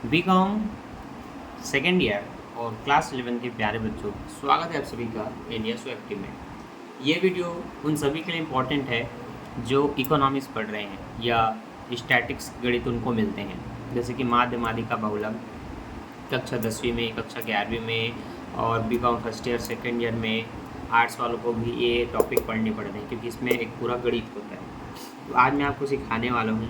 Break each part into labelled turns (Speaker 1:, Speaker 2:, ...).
Speaker 1: BCom second year और class 11 के प्यारे बच्चों, स्वागत है आप सभी का इंडिया सो एक्टिव में। ये वीडियो उन सभी के लिए इम्पोर्टेंट है जो इकोनॉमिक्स पढ़ रहे हैं या स्टैटिक्स गणित उनको मिलते हैं, जैसे कि माध्य माध्यिका बहुलक कक्षा 10वीं में, कक्षा 11वीं में और B Com first year second year में आर्ट्स वालों को भी ये टॉपिक पढ़ने पड़ते हैं, क्योंकि इसमें एक पूरा गणित होता है। तो आज मैं आपको सिखाने वाला हूँ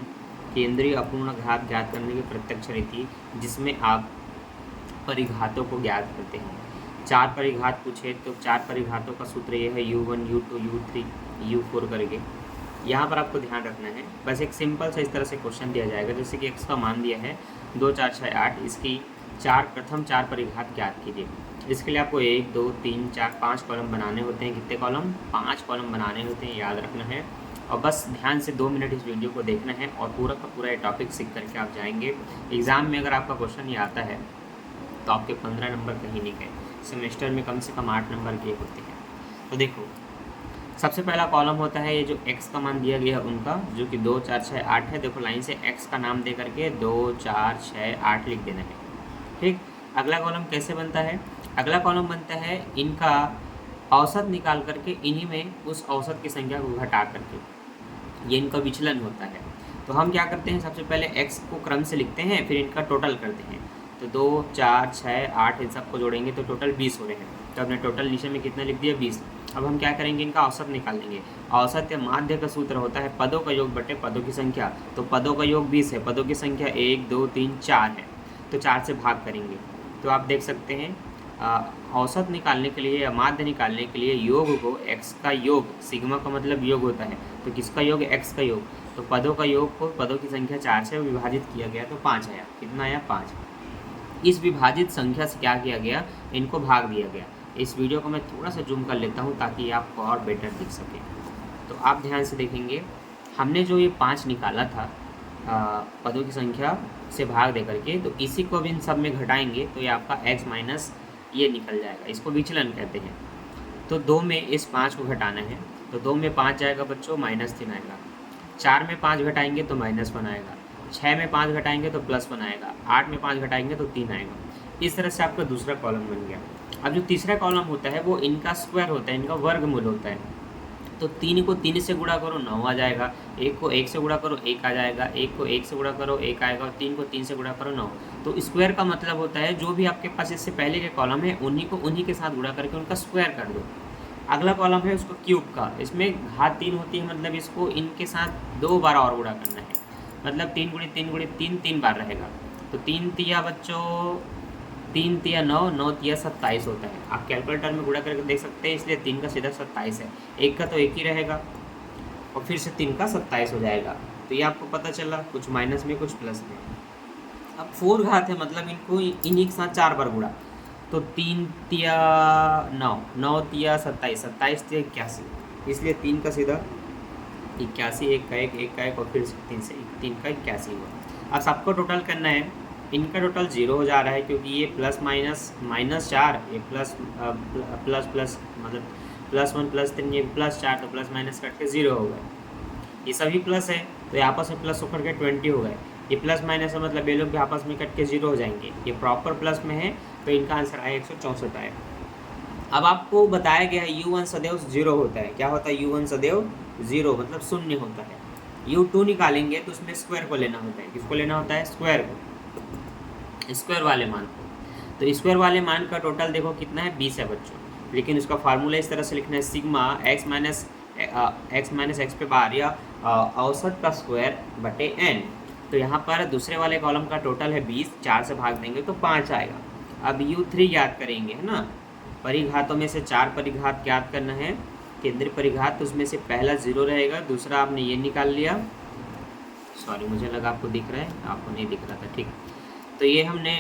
Speaker 1: केंद्रीय अपूर्ण घात ज्ञात करने की प्रत्यक्ष रीति, जिसमें आप परिघातों को ज्ञात करते हैं। 4 परिघात पूछे तो 4 परिघातों का सूत्र ये है U1 U2 U3 U4 करके। यहाँ पर आपको ध्यान रखना है, बस एक सिंपल सा इस तरह से क्वेश्चन दिया जाएगा, जैसे कि x का मान दिया है 2 4 6 8, इसकी प्रथम 4 परिघात ज्ञात कीजिए। इसके लिए आपको 1 2 3 4 5 कॉलम बनाने होते हैं। कितने कॉलम? 5 कॉलम बनाने होते हैं, याद रखना है। और बस ध्यान से 2 मिनट इस वीडियो को देखना है और पूरा का पूरा ये टॉपिक सीख करके आप जाएंगे। एग्ज़ाम में अगर आपका क्वेश्चन ये आता है तो आपके 15 नंबर कहीं नहीं गए, सेमेस्टर में कम से कम 8 नंबर के होते हैं। तो देखो, सबसे पहला कॉलम होता है ये जो x का मान दिया गया है उनका, जो कि 2 4 6 8 है। देखो लाइन से x का नाम दे करके 2 4 6 8 लिख देना है, ठीक। अगला कॉलम कैसे बनता है? अगला कॉलम बनता है इनका औसत निकाल करके, इन्हीं में उस औसत की संख्या को घटा करके, ये इनका विचलन होता है। तो हम क्या करते हैं, सबसे पहले x को क्रम से लिखते हैं, फिर इनका टोटल करते हैं। तो 2 4 6 8 इन सबको जोड़ेंगे तो टोटल 20 हो रहे हैं। तो हमने टोटल नीचे में कितना लिख दिया? 20। अब हम क्या करेंगे, इनका औसत निकाल लेंगे। औसत या माध्य का सूत्र होता है पदों का योग बटे पदों की संख्या। तो पदों का योग 20 है, पदों की संख्या 1 2 3 4 है, तो 4 से भाग करेंगे। तो आप देख सकते हैं औसत निकालने के लिए या माध्य निकालने के लिए योग को x का योग, सिग्मा का मतलब योग होता है, तो किसका योग? x का योग। तो पदों का योग को पदों की संख्या 4 से विभाजित किया गया तो 5 आया। कितना आया? 5। इस विभाजित संख्या से क्या किया गया? इनको भाग दिया गया। इस वीडियो को मैं थोड़ा सा जूम कर लेता हूँ ताकि आपको और बेटर दिख सके। तो आप ध्यान से देखेंगे, हमने जो ये 5 निकाला था पदों की संख्या से भाग दे करके, तो इसी को भी इन सब में घटाएंगे तो ये आपका x माइनस ये निकल जाएगा। इसको विचलन कहते हैं। तो 2 में इस 5 को घटाना है, तो 2 में 5 जाएगा बच्चों, -3 आएगा। 4 में 5 घटाएंगे तो -1 आएगा। 6 में 5 घटाएंगे तो +1 आएगा। 8 में 5 घटाएंगे तो 3 आएगा। इस तरह से आपका दूसरा कॉलम बन गया। अब जो तीसरा कॉलम होता है वो इनका स्क्वायर होता है, इनका वर्गमूल होता है। तो 3 को 3 से गुणा करो 9 आ जाएगा, 1 को 1 से गुणा करो 1 आ जाएगा, 1 को 1 से गुणा करो 1 आएगा, और 3 को 3 से गुणा करो 9। तो स्क्वायर का मतलब होता है जो भी आपके पास इससे पहले के कॉलम है उन्हीं को उन्हीं के साथ गुणा करके उनका स्क्वायर कर दो। अगला कॉलम है उसको क्यूब का, इसमें घात 3 होती है, मतलब इसको इनके साथ 2 बार और गुणा करना है, मतलब 3 गुणित 3 गुणित 3 3 बार रहेगा। तो 3 तिया बच्चों 3 तिया 9, 9 तिया 27 होता है। आप कैलकुलेटर में गुणा करके देख सकते हैं, इसलिए 3 का सीधा 27 है। 1 का तो 1 ही रहेगा और फिर से 3 का 27 हो जाएगा। तो ये आपको पता चला, कुछ माइनस में कुछ प्लस में। अब 4 घात है, मतलब इनको इन्हीं के साथ 4 बार गुणा। तो 3 तिया 9, 9 तिया 27, 27 तिया 81, इसलिए 3 का सीधा 81, 1 का 1, 1 का 1 और फिर 3 से 3 का 81 हुआ। अब सबको टोटल करना है, इनका टोटल 0 हो जा रहा है क्योंकि ये प्लस माइनस -4, ये प्लस प्लस मतलब +1 +3, ये +4, तो प्लस माइनस कट के 0 हो गए। ये सभी प्लस है तो ये आपस में प्लस होकर के 20 हो गए। ये प्लस माइनस है, मतलब ये लोग भी आपस में कट के 0 हो जाएंगे। ये प्रॉपर प्लस में है तो इनका आंसर आया 164 आया। अब आपको बताया गया है U1 सदैव 0 होता है। क्या होता है? U1 सदैव 0 मतलब शून्य होता है। U2 निकालेंगे तो उसमें स्क्वायर को लेना होता है। किसको लेना होता है? स्क्वायर को, स्क्वायर वाले मान को। तो स्क्वायर वाले मान का टोटल देखो कितना है? 20 है बच्चों। लेकिन उसका फार्मूला इस तरह से लिखना है, सिग्मा x माइनस एक्स पे बार या औसत का स्क्वायर बटे n। तो यहाँ पर दूसरे वाले कॉलम का टोटल है 20, 4 से भाग देंगे तो 5 आएगा। अब U3 याद करेंगे, है ना। परिघातों में से 4 परिघात याद करना है, केंद्रीय परिघात। तो उसमें से पहला 0 रहेगा, दूसरा आपने ये निकाल लिया, सॉरी मुझे लगा आपको दिख रहा है, आपको नहीं दिख रहा था, ठीक। तो ये हमने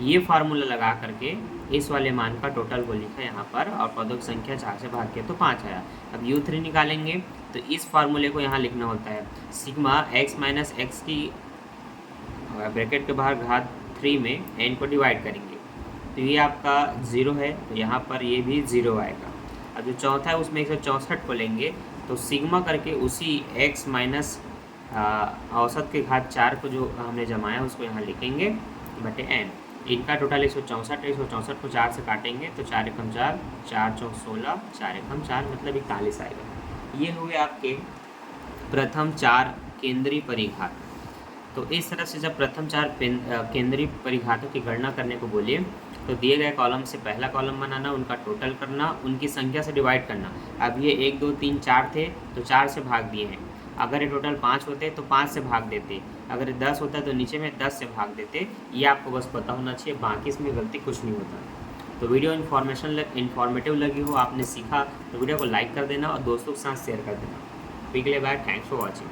Speaker 1: ये फार्मूला लगा करके इस वाले मान का टोटल को लिखा यहाँ पर, और पदों की संख्या 4 से भाग किया तो 5 आया। अब U3 निकालेंगे तो इस फार्मूले को यहाँ लिखना होता है, सिग्मा x माइनस एक्स की ब्रैकेट के बाहर घात 3 में n को डिवाइड करेंगे। तो ये आपका 0 है, तो यहाँ पर ये भी 0 आएगा। अब जो चौथा है उसमें 164 को लेंगे, तो सिग्मा करके उसी x माइनस औसत के घात 4 को जो हमने जमाया उसको यहाँ लिखेंगे बटे n। इनका टोटल 164, 164 को 4 से काटेंगे तो 4 एकम 4, 4 चौक 16, 4 एकम 4 मतलब 41 आएगा। ये हुए आपके प्रथम 4 केंद्रीय परिघात। तो इस तरह से जब प्रथम 4 केंद्रीय परिघातों की गणना करने को बोलिए तो दिए गए कॉलम से पहला कॉलम बनाना, उनका टोटल करना, उनकी संख्या से डिवाइड करना। अब ये 1 2 3 4 थे तो 4 से भाग दिए हैं। अगर ये टोटल 5 होते तो 5 से भाग देते, अगर ये 10 होता तो नीचे में 10 से भाग देते। ये आपको बस पता होना चाहिए, बाकी इसमें गलती कुछ नहीं होता। तो वीडियो इन्फॉर्मेटिव लगी हो, आपने सीखा तो वीडियो को लाइक कर देना और दोस्तों के साथ शेयर कर देना। वीक के लिए बाय, थैंक्स फॉर वॉचिंग।